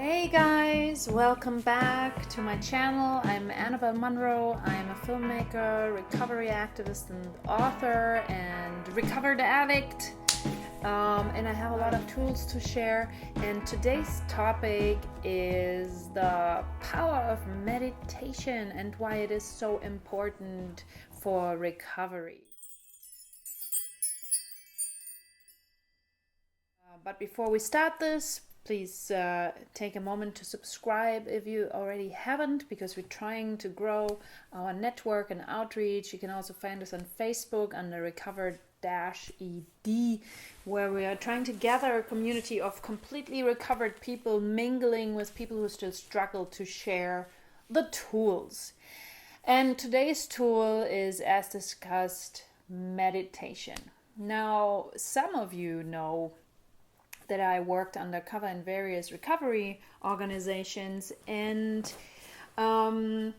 Hey guys, welcome back to my channel. I'm Anabelle Monroe. I'm a filmmaker, recovery activist, and author, and recovered addict. And I have a lot of tools to share. And today's topic is the power of meditation and why it is so important for recovery. But before we start this, please take a moment to subscribe if you already haven't, because we're trying to grow our network and outreach. You can also find us on Facebook under Recovered-ED, where we are trying to gather a community of completely recovered people mingling with people who still struggle to share the tools. And today's tool is, as discussed, meditation. Now, some of you know that I worked undercover in various recovery organizations, and part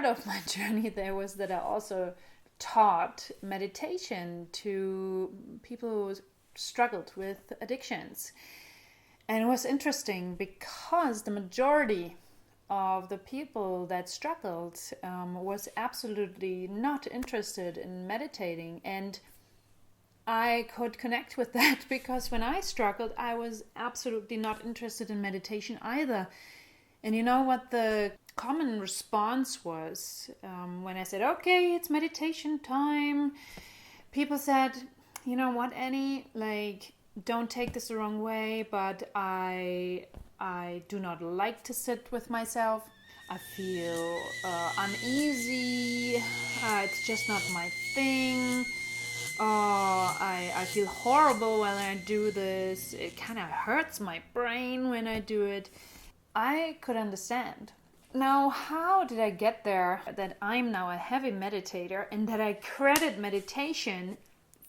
of my journey there was that I also taught meditation to people who struggled with addictions. And it was interesting because the majority of the people that struggled was absolutely not interested in meditating, and I could connect with that because when I struggled, I was absolutely not interested in meditation either. And you know what the common response was when I said, okay, it's meditation time? People said, you know what, Annie, don't take this the wrong way, but I do not like to sit with myself. I feel uneasy. It's just not my thing. Oh, I feel horrible when I do this. It kind of hurts my brain when I do it. I could understand. Now, how did I get there that I'm now a heavy meditator and that I credit meditation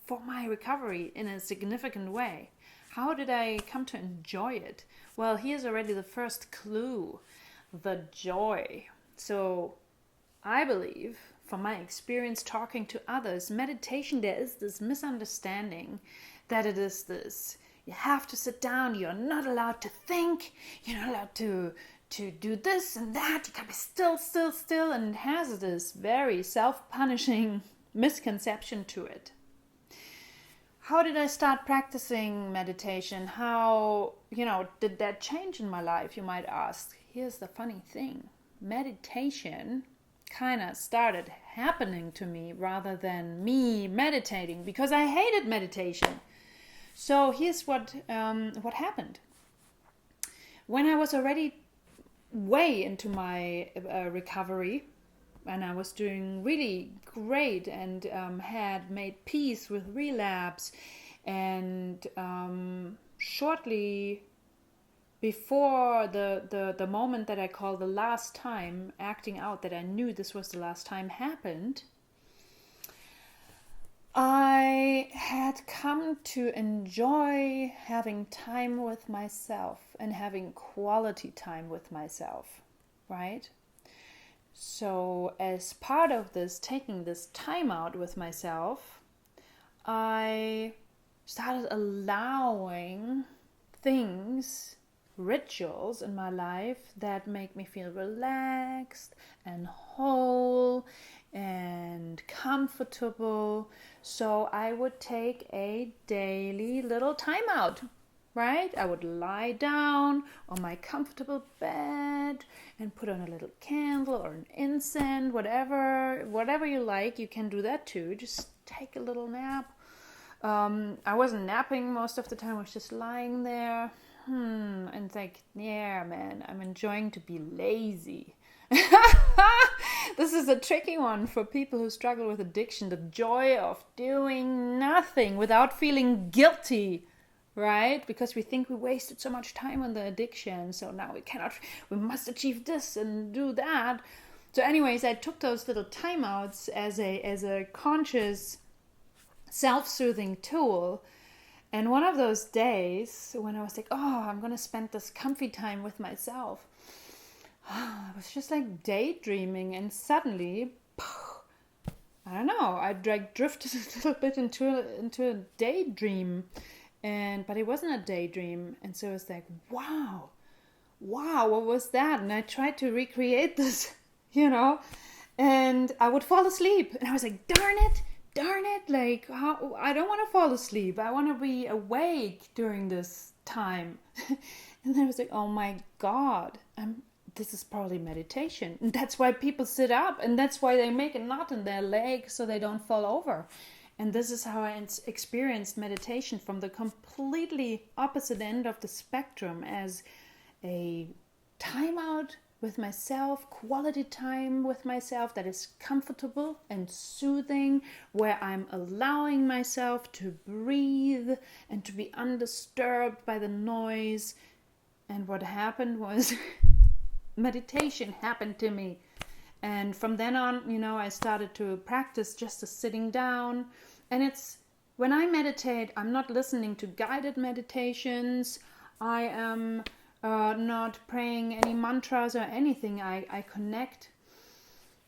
for my recovery in a significant way? How did I come to enjoy it? Well, here's already the first clue: the joy. So, I believe, from my experience talking to others, meditation, there is this misunderstanding that it is this: you have to sit down, you're not allowed to think, you're not allowed to do this and that, you gotta be still, and it has this very self-punishing misconception to it. How did I start practicing meditation? How, did that change in my life, you might ask? Here's the funny thing: meditation kind of started happening to me rather than me meditating, because I hated meditation. So here's what happened. When I was already way into my recovery, and I was doing really great and had made peace with relapse, and shortly before the moment that I call the last time, acting out that I knew this was the last time, happened, I had come to enjoy having time with myself and having quality time with myself, right? So as part of this, taking this time out with myself, I started allowing things, rituals in my life that make me feel relaxed and whole and comfortable. So I would take a daily little time out, right? I would lie down on my comfortable bed and put on a little candle or an incense, whatever you like. You can do that too. Just take a little nap. I wasn't napping most of the time. I was just lying there. And think, yeah, man, I'm enjoying to be lazy. This is a tricky one for people who struggle with addiction: the joy of doing nothing without feeling guilty, right? Because we think we wasted so much time on the addiction, so now we must achieve this and do that. So anyways, I took those little timeouts as a conscious, self-soothing tool. And one of those days when I was like, oh, I'm going to spend this comfy time with myself, I was just like daydreaming, and suddenly, I don't know, I drifted a little bit into a daydream, but it wasn't a daydream. And so it's like, wow, wow, what was that? And I tried to recreate this, you know, and I would fall asleep. And I was like, darn it, like, how, I don't want to fall asleep. I want to be awake during this time. And then I was like, oh my God, this is probably meditation. And that's why people sit up, and that's why they make a knot in their leg so they don't fall over. And this is how I experienced meditation, from the completely opposite end of the spectrum, as a time out with myself, quality time with myself that is comfortable and soothing, where I'm allowing myself to breathe and to be undisturbed by the noise. And what happened was meditation happened to me. And from then on, you know, I started to practice just a sitting down. And it's, when I meditate, I'm not listening to guided meditations. I am not praying any mantras or anything. I connect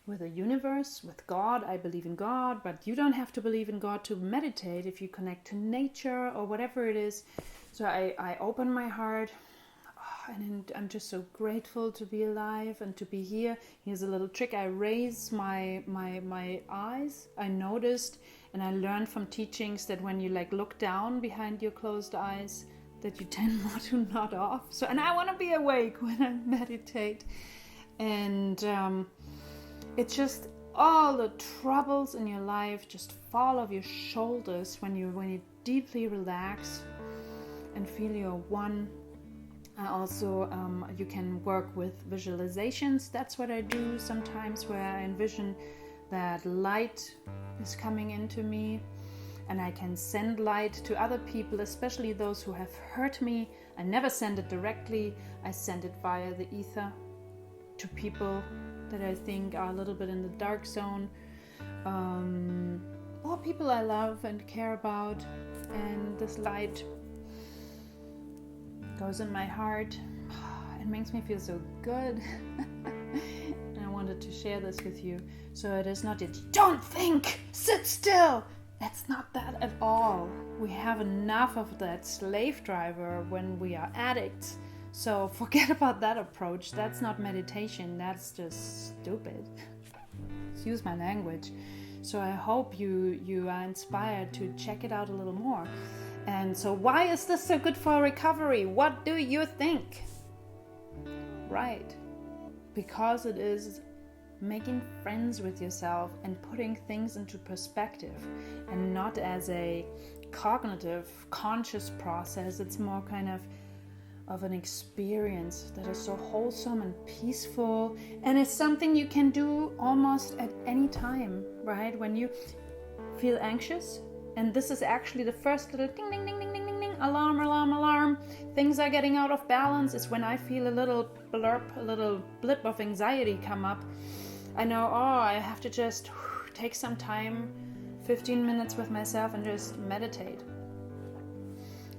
with the universe, with God. I believe in God, but you don't have to believe in God to meditate. If you connect to nature or whatever it is. So I open my heart. And I'm just so grateful to be alive and to be here. Here's a little trick. I raise my eyes. I noticed, and I learned from teachings, that when you like look down behind your closed eyes, that you tend more to nod off. So, and I want to be awake when I meditate. And it's just all the troubles in your life just fall off your shoulders when you deeply relax and feel you're one. I also, you can work with visualizations. That's what I do sometimes, where I envision that light is coming into me, and I can send light to other people, especially those who have hurt me. I never send it directly. I send it via the ether to people that I think are a little bit in the dark zone, or people I love and care about. And this light goes in my heart. It makes me feel so good. And I wanted to share this with you. So it is not that you don't think, sit still. It's not that at all. We have enough of that slave driver when we are addicts. So forget about that approach. That's not meditation. That's just stupid. Excuse my language. So I hope you are inspired to check it out a little more. And so why is this so good for recovery? What do you think? Right. Because it is making friends with yourself and putting things into perspective, and not as a cognitive, conscious process. It's more kind of an experience that is so wholesome and peaceful, and it's something you can do almost at any time, right? When you feel anxious, and this is actually the first little ding, ding, ding, ding, ding, ding, ding, alarm, alarm, alarm. Things are getting out of balance is when I feel a little blurb, a little blip of anxiety come up. I know, I have to just take some time, 15 minutes with myself, and just meditate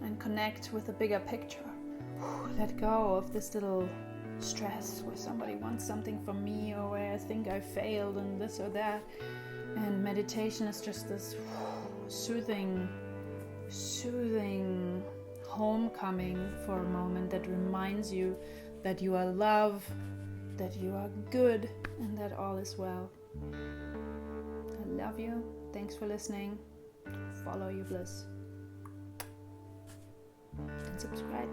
and connect with the bigger picture. Let go of this little stress where somebody wants something from me, or where I think I failed and this or that. And meditation is just this soothing homecoming for a moment that reminds you that you are loved, that you are good, and that all is well. I love you. Thanks for listening. Follow your bliss. And subscribe.